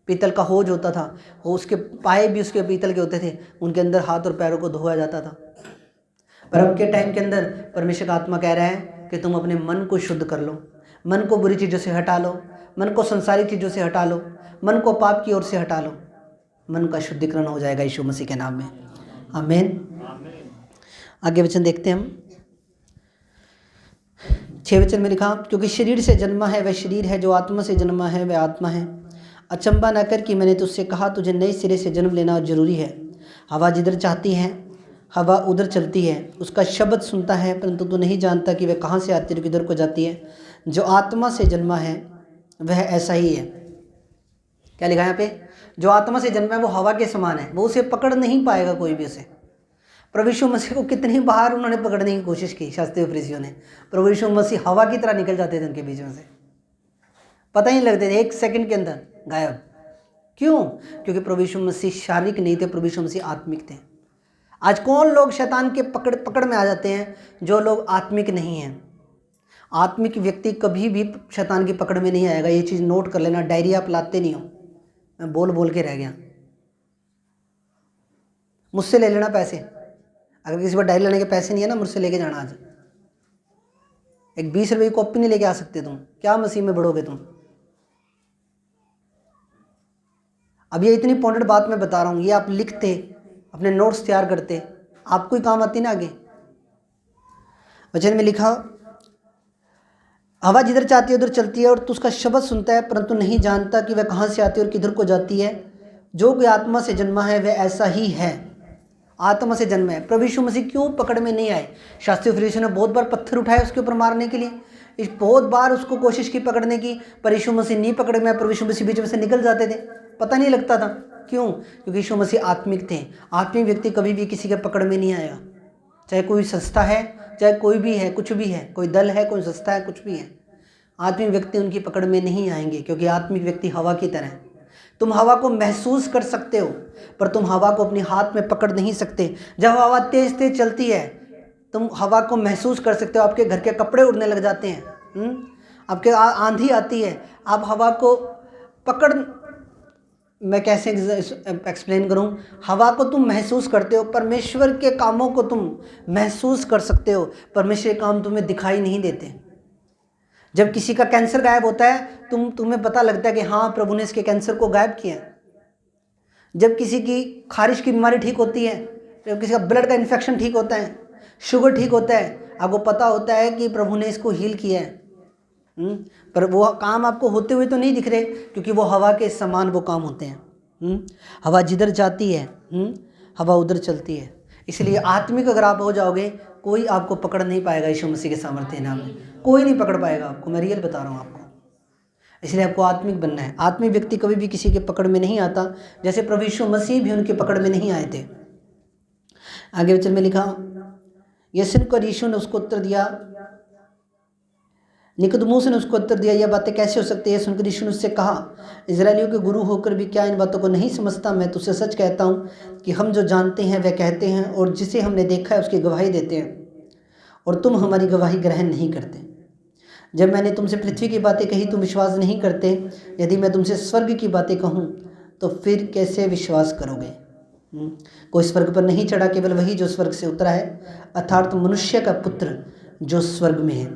A: पीतल का होज होता था, वो उसके पाए भी उसके पीतल के होते थे, उनके अंदर हाथ और पैरों को धोया जाता था। पर अब के टाइम के अंदर परमेश्वर का आत्मा कह रहा है कि तुम अपने मन को शुद्ध कर लो, मन को बुरी चीज़ों से हटा लो, मन को संसारिक चीज़ों से हटा लो, मन को पाप की ओर से हटा लो, मन का शुद्धिकरण हो जाएगा यीशु मसीह के नाम में। आमीन। आगे वचन देखते हैं हम। 6 वचन में लिखा, क्योंकि शरीर से जन्मा है वह शरीर है, जो आत्मा से जन्मा है वह आत्मा है। अचंबा न कर कि मैंने तुझसे कहा, तुझे नए सिरे से जन्म लेना जरूरी है। हवा जिधर चाहती है हवा उधर चलती है, उसका शब्द सुनता है परंतु तू नहीं जानता कि वह कहाँ से आती है और किधर को जाती है। जो आत्मा से जन्मा है वह ऐसा ही है। क्या लिखा है यहाँ पे? जो आत्मा से जन्मा है वो हवा के समान है, वो उसे पकड़ नहीं पाएगा कोई भी उसे। प्रभु यीशु मसीह को कितनी बार उन्होंने पकड़ने की कोशिश की शास्त्रीय फरीसियों ने, प्रभु यीशु मसीह हवा की तरह निकल जाते थे उनके बीच में से, पता ही नहीं लगते थे, 1 सेकंड के अंदर गायब। क्यों? क्योंकि प्रभु यीशु मसीह शारीरिक नहीं थे, प्रभु यीशु मसीह आत्मिक थे। आज कौन लोग शैतान के पकड़ में आ जाते हैं? जो लोग आत्मिक नहीं हैं। आत्मिक व्यक्ति कभी भी शैतान की पकड़ में नहीं आएगा, ये चीज़ नोट कर लेना। डायरी आप लाते नहीं हो, मैं बोल के रह गया, मुझसे ले लेना पैसे। अगर किसी पर डायरी लेने के पैसे नहीं है ना, मुझसे लेके जाना। आज एक 20 रुपये की कॉपी नहीं लेके आ सकते तुम, क्या मसीह में बढ़ोगे तुम? अब ये इतनी इंपॉर्टेंट बात मैं बता रहा हूँ, ये आप लिखते, अपने नोट्स तैयार करते, आपको ही काम आती ना आगे। वचन में लिखा, हवा जिधर चाहती है उधर चलती है और तू उसका शब्द सुनता है परंतु नहीं जानता कि वह कहाँ से आती है और किधर को जाती है। जो कोई आत्मा से जन्मा है वह ऐसा ही है। आत्मा से जन्म है। प्रभु यीशु मसीह क्यों पकड़ में नहीं आए? शास्त्रीय फरीसियों ने बहुत बार पत्थर उठाए उसके ऊपर मारने के लिए, बहुत बार उसको कोशिश की पकड़ने की, पर यीशु मसीह नहीं पकड़ में। प्रभु यीशु मसीह बीच में से निकल जाते थे, पता नहीं लगता था। क्यों? क्योंकि यीशु मसीह आत्मिक थे। आत्मिक व्यक्ति कभी भी किसी के पकड़ में नहीं आएगा, चाहे कोई संस्था है, चाहे कोई भी है, कुछ भी है, कोई दल है, कोई संस्था है, कुछ भी है। आत्मिक व्यक्ति उनकी पकड़ में नहीं आएंगे, क्योंकि आत्मिक व्यक्ति हवा की तरह है। तुम हवा को महसूस कर सकते हो पर तुम हवा को अपने हाथ में पकड़ नहीं सकते। जब हवा तेज तेज चलती है तुम हवा को महसूस कर सकते हो, आपके घर के कपड़े उड़ने लग जाते हैं, आपके आंधी आती है, आप हवा को पकड़, मैं कैसे एक्सप्लेन करूं? हवा को तुम महसूस करते हो, परमेश्वर के कामों को तुम महसूस कर सकते हो, परमेश्वर के काम तुम्हें दिखाई नहीं देते। जब किसी का कैंसर गायब होता है तुम्हें पता लगता है कि हाँ प्रभु ने इसके कैंसर को गायब किया। जब किसी की खारिश की बीमारी ठीक होती है, जब किसी का ब्लड का इन्फेक्शन ठीक होता है, शुगर ठीक होता है, आपको पता होता है कि प्रभु ने इसको हील किया है। पर वो काम आपको होते हुए तो नहीं दिख रहे, क्योंकि वो हवा के समान वो काम होते हैं। हवा जिधर जाती है हवा उधर चलती है। इसलिए आत्मिक अगर आप हो जाओगे, कोई आपको पकड़ नहीं पाएगा। यीशु मसीह के सामर्थ्य नाम में कोई नहीं पकड़ पाएगा आपको, मैं रियल बता रहा हूँ आपको। इसलिए आपको आत्मिक बनना है। आत्मिक व्यक्ति कभी भी किसी के पकड़ में नहीं आता, जैसे प्रभु यीशु मसीह भी उनके पकड़ में नहीं आए थे। आगे वचन में लिखा, यह सुनकर यीशु ने उसको उत्तर दिया, निकोदेमुस ने उसको उत्तर दिया, यह बातें कैसे हो सकती है? सुनकर यीशु ने उससे कहा, इजराइलियों के गुरु होकर भी क्या इन बातों को नहीं समझता? मैं तुझसे सच कहता हूँ कि हम जो जानते हैं वह कहते हैं और जिसे हमने देखा है उसकी गवाही देते हैं, और तुम हमारी गवाही ग्रहण नहीं करते। जब मैंने तुमसे पृथ्वी की बातें कही तुम विश्वास नहीं करते, यदि मैं तुमसे स्वर्ग की बातें कहूँ तो फिर कैसे विश्वास करोगे? कोई स्वर्ग पर नहीं चढ़ा, केवल वही जो स्वर्ग से उतरा है, अर्थात मनुष्य का पुत्र जो स्वर्ग में है।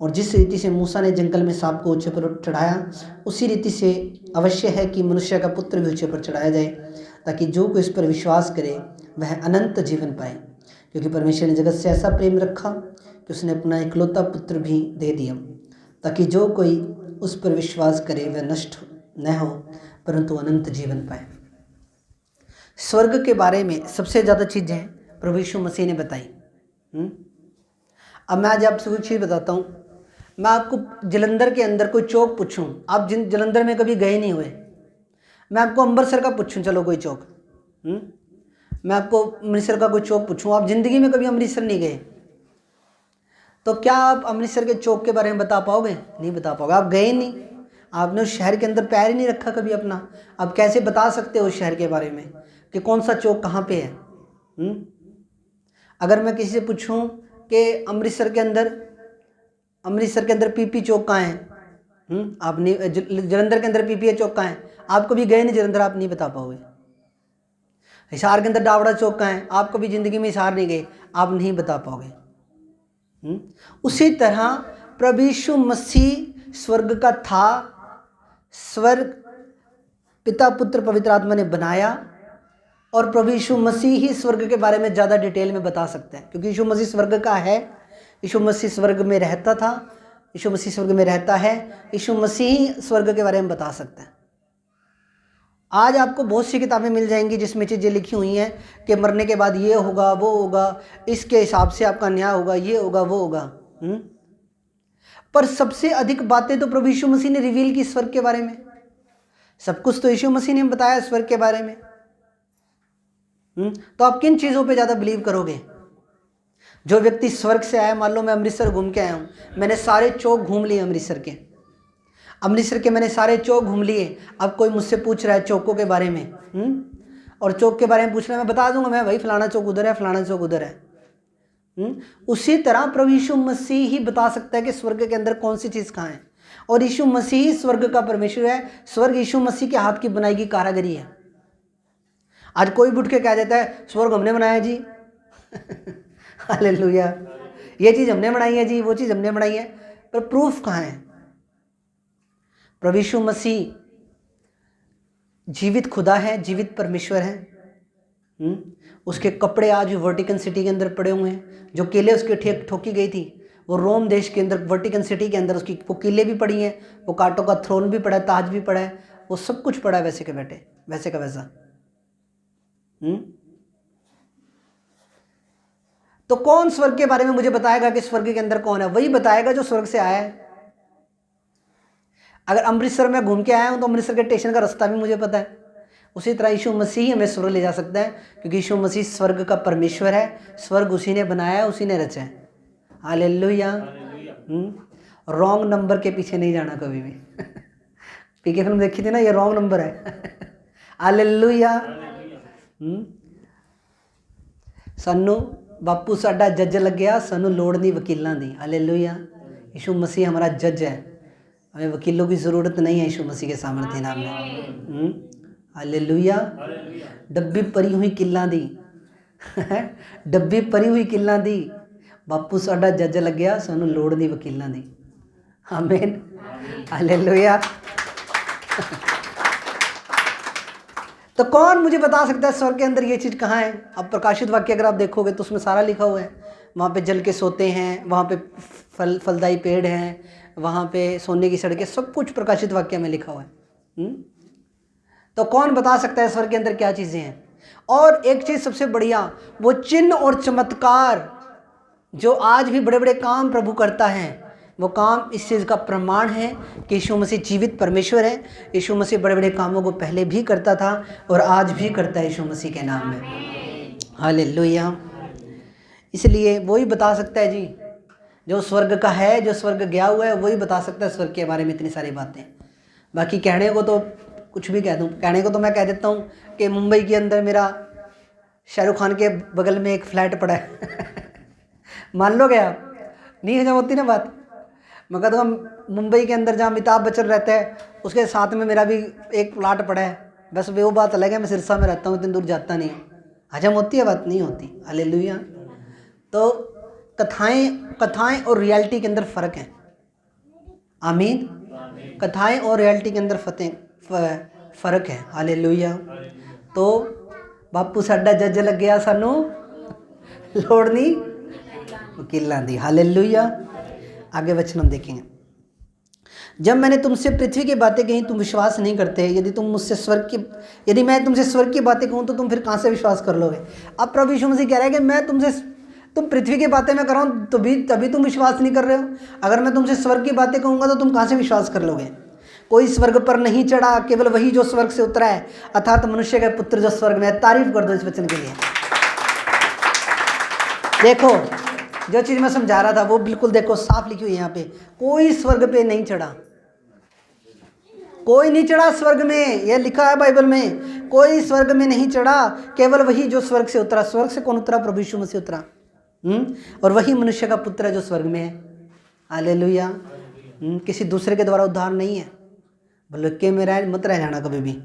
A: और जिस रीति से मूसा ने जंगल में सांप को ऊंचे पर चढ़ाया, उसी रीति से अवश्य है कि मनुष्य का पुत्र भी ऊंचे पर चढ़ाया जाए, ताकि जो कोई इस पर विश्वास करे वह अनंत जीवन पाए। क्योंकि परमेश्वर ने जगत से ऐसा प्रेम रखा कि उसने अपना इकलौता पुत्र भी दे दिया, ताकि जो कोई उस पर विश्वास करे वह नष्ट न हो परंतु अनंत जीवन पाए। स्वर्ग के बारे में सबसे ज़्यादा चीज़ें प्रभु यीशु मसीह ने बताई। अब मैं आज आपसे कुछ चीज़ बताता हूँ। मैं आपको जलंधर के अंदर कोई चौक पूछूं, आप जिन जलंधर में कभी गए नहीं हुए, मैं आपको अमृतसर का पूछूं, चलो कोई चौक, मैं आपको अमृतसर का कोई चौक पूछूं, आप ज़िंदगी में कभी अमृतसर नहीं गए, तो क्या आप अमृतसर के चौक के बारे में बता पाओगे? नहीं बता पाओगे, आप गए नहीं, आपने उस शहर के अंदर पैर ही नहीं रखा कभी अपना। आप कैसे बता सकते हो उस शहर के बारे में कि कौन सा चौक कहाँ पे है? अगर मैं किसी से पूछूं कि अमृतसर के अंदर पीपी चौक कहाँ है, आप नहीं, जलंधर के अंदर पीपी चौक कहाँ है, आप कभी गए नहीं जलंधर, आप नहीं बता पाओगे। हिसार के अंदर डावड़ा चौक कहाँ है, आप कभी ज़िंदगी में हिसार नहीं गए, आप नहीं बता पाओगे। उसी तरह प्रभु यीशु मसीह स्वर्ग का था, स्वर्ग पिता पुत्र पवित्र आत्मा ने बनाया, और प्रभु यीशु मसीह ही स्वर्ग के बारे में ज़्यादा डिटेल में बता सकते हैं, क्योंकि यीशु मसीह स्वर्ग का है, यीशु मसीह स्वर्ग में रहता था, यीशु मसीह स्वर्ग में रहता है, यीशु मसीह ही स्वर्ग के बारे में बता सकते हैं। आज आपको बहुत सी किताबें मिल जाएंगी जिसमें चीज़ें लिखी हुई हैं कि मरने के बाद ये होगा, वो होगा, इसके हिसाब से आपका न्याय होगा, ये होगा, वो होगा। पर सबसे अधिक बातें तो प्रभु यीशु मसीह ने रिवील की स्वर्ग के बारे में। सब कुछ तो यीशु मसीह ने बताया स्वर्ग के बारे में। तो आप किन चीज़ों पे ज़्यादा बिलीव करोगे? जो व्यक्ति स्वर्ग से आया, मान लो मैं अमृतसर घूम के आया हूँ, मैंने सारे चौक घूम लिए अमृतसर के मैंने सारे चौक घूम लिए। अब कोई मुझसे पूछ रहा है चौकों के बारे में, और चौक के बारे में पूछ रहा है, मैं बता दूंगा, मैं भाई फलाना चौक उधर है, फलाना चौक उधर है। उसी तरह प्रभु यीशु मसीह ही बता सकता है कि स्वर्ग के अंदर कौन सी चीज़ कहाँ है, और यीशु मसीह स्वर्ग का परमेश्वर है। स्वर्ग यीशु मसीह के हाथ की बनाई की कारागरी है। आज कोई बुढ़ के कह देता है स्वर्ग हमने बनाया जी हालेलुया, ये चीज़ हमने बनाई है जी, वो चीज़ हमने बनाई है, पर प्रूफ कहाँ है? प्रभु यीशु मसीह जीवित खुदा है, जीवित परमेश्वर है। उसके कपड़े आज भी वर्टिकन सिटी के अंदर पड़े हुए हैं। जो किले उसके ठोकी गई थी वो रोम देश के अंदर वर्टिकन सिटी के अंदर उसकी वो किले भी पड़ी हैं, वो कांटों का थ्रोन भी पड़ा है, ताज भी पड़ा है, वो सब कुछ पड़ा है वैसे के बैठे, वैसे का वैसा। तो कौन स्वर्ग के बारे में मुझे बताएगा कि स्वर्ग के अंदर कौन है? वही बताएगा जो स्वर्ग से आया है। अगर अमृतसर में घूम के आया हूं तो अमृतसर के स्टेशन का रास्ता भी मुझे पता है। उसी तरह यीशु मसीह हमें स्वर्ग ले जा सकता है, क्योंकि यीशु मसीह स्वर्ग का परमेश्वर है। स्वर्ग उसी ने बनाया है, उसी ने रचा है। हालेलुया। रॉन्ग नंबर के पीछे नहीं जाना कभी भी पीके फिल्म देखी थी ना, ये रॉन्ग नंबर है हालेलुया। सानू बापू साडा जज लग गया, सानू लोड़ नहीं वकीलों की। हालेलुया। यीशु मसीह हमारा जज है, हमें वकीलों की ज़रूरत नहीं है यीशु मसीह के सामर्थ्य नाम में। हालेलुया। डब्बी परी हुई किल्लां दी डब्बी परी हुई किल्लां दी, बापू साडा जज लग गया, सानू लोड़ नहीं वकीलों की। आमीन। हालेलुया। तो कौन मुझे बता सकता है स्वर्ग के अंदर ये चीज़ कहाँ है? अब प्रकाशित वाक्य अगर आप देखोगे तो उसमें सारा लिखा हुआ है। वहाँ पे जल के सोते हैं, वहाँ पे फलदायी पेड़ हैं, वहाँ पे सोने की सड़कें, सब कुछ प्रकाशित वाक्य में लिखा हुआ है। तो कौन बता सकता है स्वर्ग के अंदर क्या चीज़ें हैं? और एक चीज़ सबसे बढ़िया, वो चिन्ह और चमत्कार जो आज भी बड़े बड़े काम प्रभु करता है, वो काम इस चीज़ का प्रमाण है कि यीशु मसीह जीवित परमेश्वर है। यीशु मसीह बड़े बड़े कामों को पहले भी करता था और आज भी करता है यीशु मसीह के नाम में। हालेलुया। इसलिए वही बता सकता है जी, जो स्वर्ग का है, जो स्वर्ग गया हुआ है, वही बता सकता है स्वर्ग के बारे में इतनी सारी बातें। बाकी कहने को तो कुछ भी कह दूँ, कहने को तो मैं कह देता हूँ कि मुंबई के अंदर मेरा शाहरुख खान के बगल में एक फ्लैट पड़ा है मान लो क्या, नहीं हजम होती ना बात। मैं कहता हूँ मुंबई के अंदर जहाँ अमिताभ बच्चन रहता है उसके साथ में मेरा भी एक प्लाट पड़ा है, बस वो बात अलग है, मैं सिरसा में रहता हूँ, इतनी दूर जाता नहीं हूँ। हजम होती है बात? नहीं होती। हालेलुया। तो कथाएं और रियलिटी के अंदर फ़र्क है। आमीन। कथाएं और रियलिटी के अंदर फ़र्क है। हालेलुया। तो बापू साडा जज लग गया, सानू लोड़ नहीं वकीलां दी। हालेलुया। आगे वचन हम देखेंगे। जब मैंने तुमसे पृथ्वी की बातें कही तुम विश्वास नहीं करते, यदि मैं तुमसे स्वर्ग की बातें कहूँ तो तुम फिर कहाँ से विश्वास कर लोगे? अब प्रभु यीशु मसीह कह रहा है कि तुम पृथ्वी की बातें मैं कर रहा हूँ तो भी तभी तुम विश्वास नहीं कर रहे हो। अगर मैं तुमसे स्वर्ग की बातें कहूँगा तो तुम कहाँ से विश्वास कर लोगे? कोई स्वर्ग पर नहीं चढ़ा, केवल वही जो स्वर्ग से उतरा है, अर्थात मनुष्य का पुत्र जो स्वर्ग में है। तारीफ कर दो इस वचन के लिए। देखो जो चीज़ मैं समझा रहा था वो बिल्कुल देखो साफ लिखी हुई है यहाँ पे। कोई स्वर्ग पे नहीं चढ़ा, कोई नहीं चढ़ा स्वर्ग में, यह लिखा है बाइबल में। कोई स्वर्ग में नहीं चढ़ा, केवल वही जो स्वर्ग से उतरा। स्वर्ग से कौन उतरा? प्रभु यीशु मसीह उतरा। और वही मनुष्य का पुत्र है जो स्वर्ग में है। हालेलुया। किसी दूसरे के द्वारा उद्धार नहीं है, बल्कि में मत रह जाना कभी भी।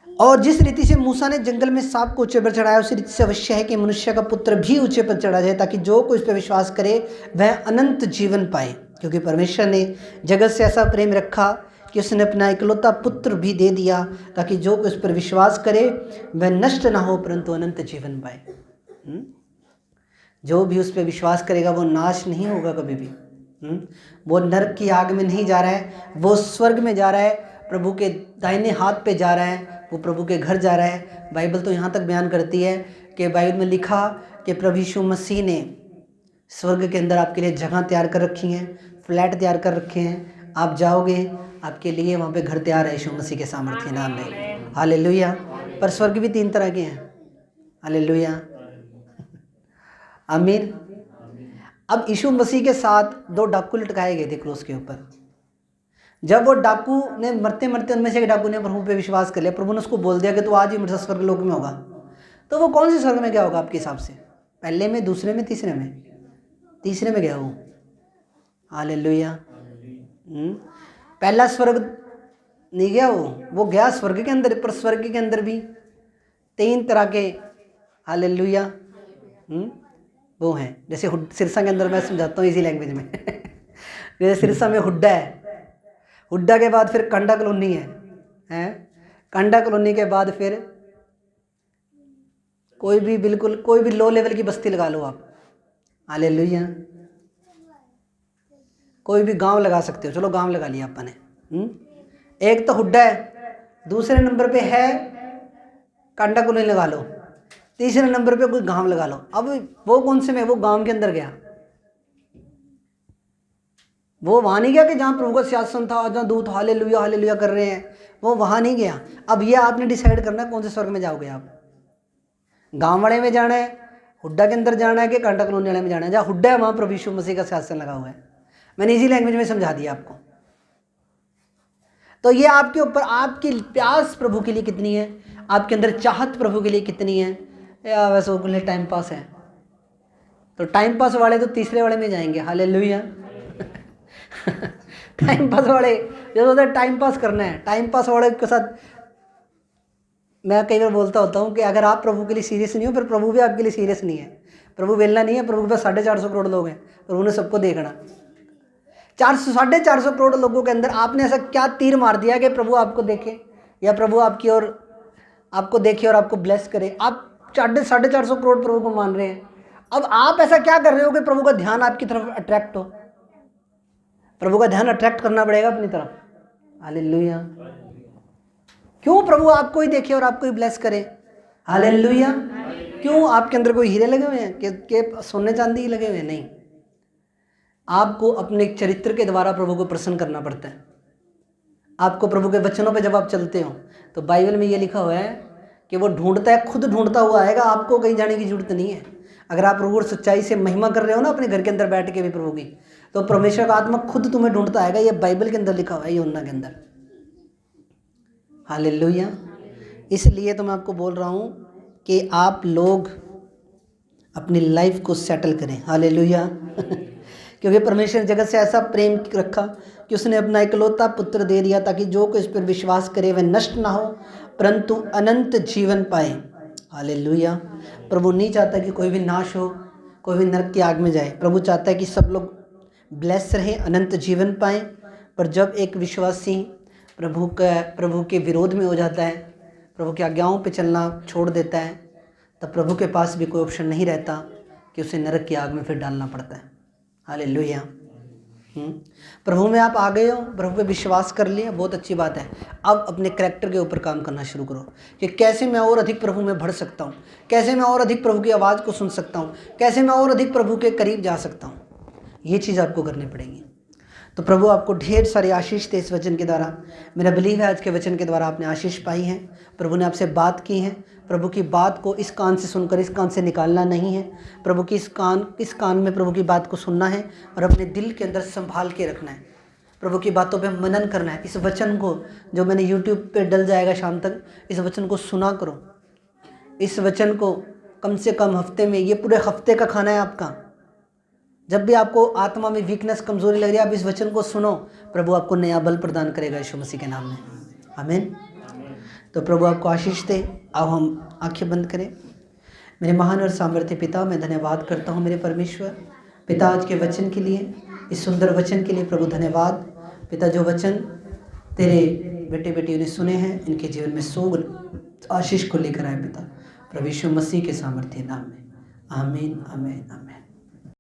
A: और जिस रीति से मूसा ने जंगल में सांप को ऊंचे पर चढ़ाया, उसी रीति से अवश्य है कि मनुष्य का पुत्र भी ऊंचे पर चढ़ा जाए, ताकि जो कोई इस पर विश्वास करे वह अनंत जीवन पाए। क्योंकि परमेश्वर ने जगत से ऐसा प्रेम रखा कि उसने अपना इकलौता पुत्र भी दे दिया, ताकि जो कोई उस पर विश्वास करे वह नष्ट ना हो परंतु अनंत जीवन पाए। जो भी उस पर विश्वास करेगा वो नाश नहीं होगा कभी भी। वो नरक की आग में नहीं जा रहा है, वो स्वर्ग में जा रहा है, प्रभु के दाहिने हाथ पे जा रहा है, वो प्रभु के घर जा रहा है। बाइबल तो यहाँ तक बयान करती है कि बाइबल में लिखा कि प्रभु यीशु मसीह ने स्वर्ग के अंदर आपके लिए जगह तैयार कर रखी हैं, फ्लैट तैयार कर रखे हैं। आप जाओगे, आपके लिए वहाँ पे घर तैयार है यीशु मसीह के सामर्थ्य नाम में। हालेलुया। पर स्वर्ग भी 3 तरह के हैं। हालेलुया। आमीन। अब यीशु मसीह के साथ 2 डाकू लटकाए गए थे क्रूस के ऊपर। जब वो डाकू ने मरते मरते, उनमें से एक डाकू ने प्रभु पे विश्वास कर लिया, प्रभु ने उसको बोल दिया कि तू आज ही मेरे साथ स्वर्ग लोक में होगा। तो वो कौन से स्वर्ग में गया होगा आपके हिसाब से? पहले में, दूसरे में, तीसरे में? तीसरे में गया वो। हालेलुया। पहला स्वर्ग नहीं गया वो गया स्वर्ग के अंदर। पर स्वर्ग के अंदर भी 3 तरह के हालेलुया वो हैं। जैसे सिरसा के अंदर मैं समझाता हूँ इसी लैंग्वेज में। जैसे सिरसा में हुड्डा है, हुड्डा के बाद फिर कांडा कॉलोनी है, कांडा कॉलोनी के बाद फिर कोई भी लो लेवल की बस्ती लगा लो आप। हालेलुया। कोई भी गांव लगा सकते हो, चलो गांव लगा लिया अपन ने। एक तो हुड्डा है, दूसरे नंबर पे है कांडा कॉलोनी लगा लो, तीसरे नंबर पे कोई गांव लगा लो। अब वो कौन से में? वो गांव के अंदर गया। वो वहां नहीं गया कि जहां प्रभु का सिंहासन था, जहां दूत हालेलुया हालेलुया कर रहे हैं, वो वहां नहीं गया। अब ये आपने डिसाइड करना है कौन से स्वर्ग में जाओगे आप। गांव वाले में जाना है, हुड्डा के अंदर जाना है, कि कांडा कॉलोनी वाले में जाना है? जहाँ हुड्डा है वहां प्रभु यीशु मसीह का सिंहासन लगा हुआ है। मैंने इसी लैंग्वेज में समझा दिया आपको। तो ये आपके ऊपर, आपकी प्यास प्रभु के लिए कितनी है, आपके अंदर चाहत प्रभु के लिए कितनी है, या वैसे वो लिए टाइम पास है। तो टाइम पास वाले तो तीसरे वाले में जाएंगे। हालेलुया। टाइम पास वाले जो होता है, टाइम पास करना है, टाइम पास वाले के साथ मैं कई बार बोलता होता हूँ कि अगर आप प्रभु के लिए सीरियस नहीं हो, फिर प्रभु भी आपके लिए सीरियस नहीं है। प्रभु वेलना नहीं है, प्रभु के पास 450 करोड़ लोग हैं, प्रभु ने सबको देखना। 450 करोड़ लोगों के अंदर आपने ऐसा क्या तीर मार दिया कि प्रभु आपको देखे, या प्रभु आपकी ओर आपको देखे और आपको ब्लेस करे? आप 450 करोड़ प्रभु को मान रहे हैं। अब आप ऐसा क्या कर रहे हो कि प्रभु का ध्यान आपकी तरफ अट्रैक्ट हो? प्रभु का ध्यान अट्रैक्ट करना पड़ेगा अपनी तरफ। हालेलुया। क्यों प्रभु आपको ही देखे और आपको ही ब्लेस करे? हालेलुया। क्यों? आपके अंदर कोई हीरे लगे हुए हैं कि सोने चांदी ही लगे हुए हैं? नहीं, आपको अपने चरित्र के द्वारा प्रभु को प्रसन्न करना पड़ता है। आपको प्रभु के वचनों पे जब आप चलते हो, तो बाइबल में ये लिखा हुआ है कि वो ढूंढता है, खुद ढूंढता हुआ आएगा, आपको कहीं जाने की जरूरत नहीं है। अगर आप प्रभु और सच्चाई से महिमा कर रहे हो ना अपने घर के अंदर बैठ के भी प्रभु की, तो परमेश्वर का आत्मा खुद तुम्हें ढूंढता आएगा। ये बाइबल के अंदर लिखा हुआ है, यूहन्ना के अंदर। हालेलुया। इसलिए तो मैं आपको बोल रहा हूँ कि आप लोग अपनी लाइफ को सेटल करें। हालेलुया। क्योंकि परमेश्वर ने जगत से ऐसा प्रेम रखा कि उसने अपना इकलौता पुत्र दे दिया, ताकि जो कोई इस पर विश्वास करे वह नष्ट ना हो परंतु अनंत जीवन पाए। हालेलुया। प्रभु नहीं चाहता कि कोई भी नाश हो, कोई भी नरक की आग में जाए। प्रभु चाहता है कि सब लोग ब्लेस रहे, अनंत जीवन पाएँ। पर जब एक विश्वासी प्रभु के विरोध में हो जाता है, प्रभु की आज्ञाओं पे चलना छोड़ देता है, तब प्रभु के पास भी कोई ऑप्शन नहीं रहता कि उसे नरक की आग में फिर डालना पड़ता है। हालेलुया। प्रभु में आप आ गए हो, प्रभु पे विश्वास कर लिया, बहुत अच्छी बात है। अब अपने कैरेक्टर के ऊपर काम करना शुरू करो कि कैसे मैं और अधिक प्रभु में बढ़ सकता हूँ, कैसे मैं और अधिक प्रभु की आवाज़ को सुन सकता हूँ, कैसे मैं और अधिक प्रभु के करीब जा सकता हूँ। ये चीज़ आपको करनी पड़ेगी। तो प्रभु आपको ढेर सारी आशीष दे इस वचन के द्वारा। मेरा बिलीव है आज के वचन के द्वारा आपने आशीष पाई है, प्रभु ने आपसे बात की है। प्रभु की बात को इस कान से सुनकर इस कान से निकालना नहीं है, प्रभु की इस कान में प्रभु की बात को सुनना है और अपने दिल के अंदर संभाल के रखना है। प्रभु की बातों पे मनन करना है। इस वचन को जो मैंने यूट्यूब पे डल जाएगा शाम तक, इस वचन को सुना करो। इस वचन को कम से कम हफ्ते में, ये पूरे हफ्ते का खाना है आपका। जब भी आपको आत्मा में वीकनेस, कमजोरी लग रही है, आप इस वचन को सुनो, प्रभु आपको नया बल प्रदान करेगा यीशु मसीह के नाम में। आमीन। तो प्रभु आपको आशीष दे। अब हम आंखें बंद करें। मेरे महान और सामर्थ्य पिता, मैं धन्यवाद करता हूँ मेरे परमेश्वर पिता आज के वचन के लिए, इस सुंदर वचन के लिए प्रभु धन्यवाद। पिता जो वचन तेरे बेटे बेटियों ने सुने हैं, इनके जीवन में सुख आशीष को लेकर आए पिता, प्रभु यीशु मसीह के सामर्थ्य नाम में। आमीन आमीन आमीन।